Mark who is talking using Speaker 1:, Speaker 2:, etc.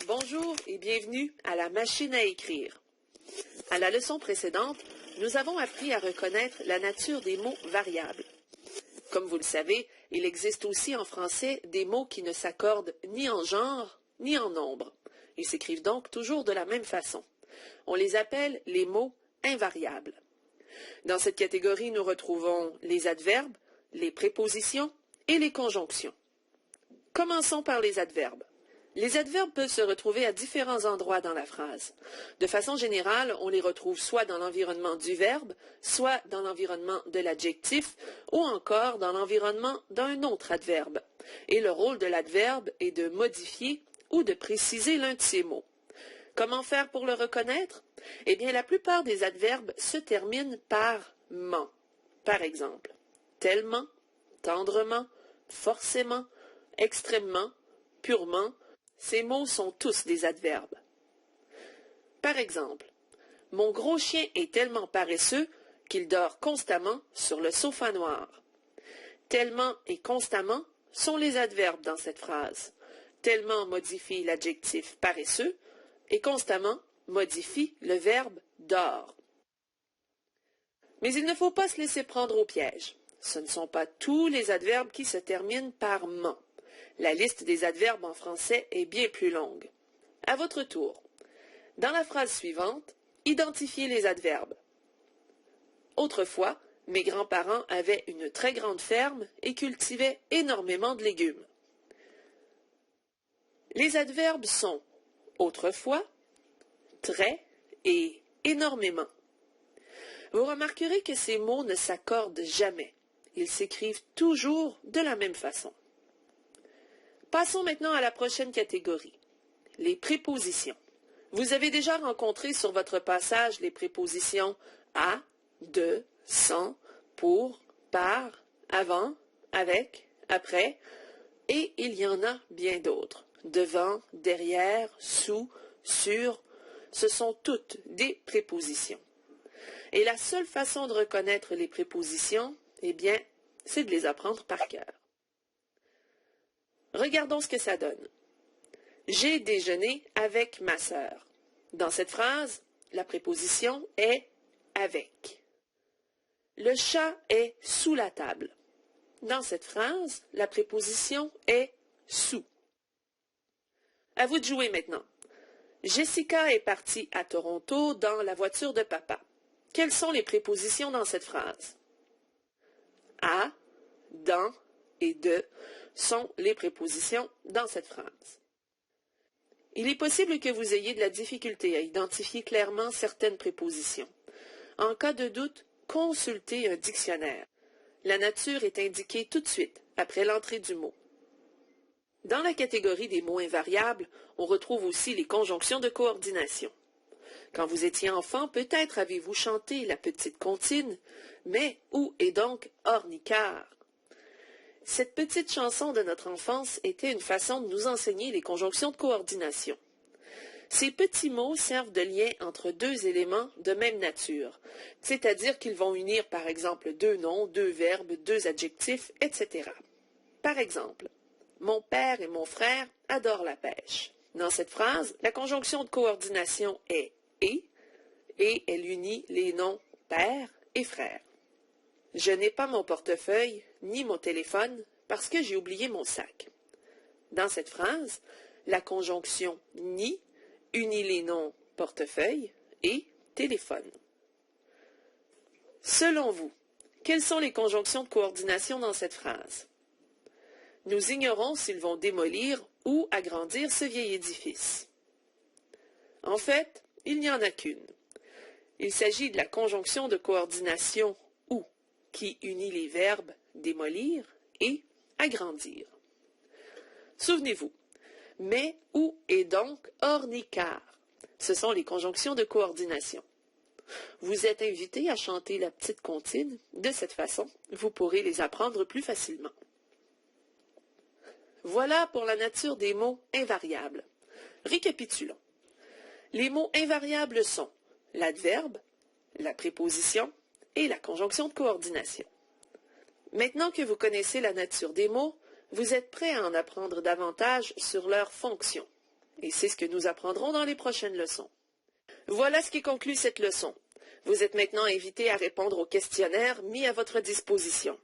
Speaker 1: Bonjour et bienvenue à la machine à écrire. À la leçon précédente, nous avons appris à reconnaître la nature des mots variables. Comme vous le savez, il existe aussi en français des mots qui ne s'accordent ni en genre ni en nombre. Ils s'écrivent donc toujours de la même façon. On les appelle les mots invariables. Dans cette catégorie, nous retrouvons les adverbes, les prépositions et les conjonctions. Commençons par les adverbes. Les adverbes peuvent se retrouver à différents endroits dans la phrase. De façon générale, on les retrouve soit dans l'environnement du verbe, soit dans l'environnement de l'adjectif, ou encore dans l'environnement d'un autre adverbe. Et le rôle de l'adverbe est de modifier ou de préciser l'un de ces mots. Comment faire pour le reconnaître? Eh bien, la plupart des adverbes se terminent par « ment ». Par exemple, tellement, tendrement, forcément, extrêmement, purement. Ces mots sont tous des adverbes. Par exemple, mon gros chien est tellement paresseux qu'il dort constamment sur le sofa noir. Tellement et constamment sont les adverbes dans cette phrase. Tellement modifie l'adjectif paresseux et constamment modifie le verbe dort. Mais il ne faut pas se laisser prendre au piège. Ce ne sont pas tous les adverbes qui se terminent par ment. La liste des adverbes en français est bien plus longue. À votre tour. Dans la phrase suivante, identifiez les adverbes. Autrefois, mes grands-parents avaient une très grande ferme et cultivaient énormément de légumes. Les adverbes sont autrefois, très et énormément. Vous remarquerez que ces mots ne s'accordent jamais. Ils s'écrivent toujours de la même façon. Passons maintenant à la prochaine catégorie, les prépositions. Vous avez déjà rencontré sur votre passage les prépositions à, de, sans, pour, par, avant, avec, après, et il y en a bien d'autres. Devant, derrière, sous, sur, ce sont toutes des prépositions. Et la seule façon de reconnaître les prépositions, eh bien, c'est de les apprendre par cœur. Regardons ce que ça donne. J'ai déjeuné avec ma sœur. Dans cette phrase, la préposition est avec. Le chat est sous la table. Dans cette phrase, la préposition est sous. À vous de jouer maintenant. Jessica est partie à Toronto dans la voiture de papa. Quelles sont les prépositions dans cette phrase? À, dans et de sont les prépositions dans cette phrase. Il est possible que vous ayez de la difficulté à identifier clairement certaines prépositions. En cas de doute, consultez un dictionnaire. La nature est indiquée tout de suite après l'entrée du mot. Dans la catégorie des mots invariables, on retrouve aussi les conjonctions de coordination. Quand vous étiez enfant, peut-être avez-vous chanté la petite comptine, mais où est donc ornicard? Cette petite chanson de notre enfance était une façon de nous enseigner les conjonctions de coordination. Ces petits mots servent de lien entre deux éléments de même nature, c'est-à-dire qu'ils vont unir par exemple deux noms, deux verbes, deux adjectifs, etc. Par exemple, mon père et mon frère adorent la pêche. Dans cette phrase, la conjonction de coordination est et elle unit les noms père et frère. Je n'ai pas mon portefeuille ni mon téléphone parce que j'ai oublié mon sac. Dans cette phrase, la conjonction ni unit les noms portefeuille et téléphone. Selon vous, quelles sont les conjonctions de coordination dans cette phrase? Nous ignorons s'ils vont démolir ou agrandir ce vieil édifice. En fait, il n'y en a qu'une. Il s'agit de la conjonction de coordination ou, qui unit les verbes démolir et agrandir. Souvenez-vous, mais, ou et donc ornicard. Ce sont les conjonctions de coordination. Vous êtes invité à chanter la petite comptine. De cette façon, vous pourrez les apprendre plus facilement. Voilà pour la nature des mots invariables. Récapitulons. Les mots invariables sont l'adverbe, la préposition et la conjonction de coordination. Maintenant que vous connaissez la nature des mots, vous êtes prêt à en apprendre davantage sur leurs fonctions. et c'est ce que nous apprendrons dans les prochaines leçons. Voilà ce qui conclut cette leçon. Vous êtes maintenant invité à répondre aux questionnaires mis à votre disposition.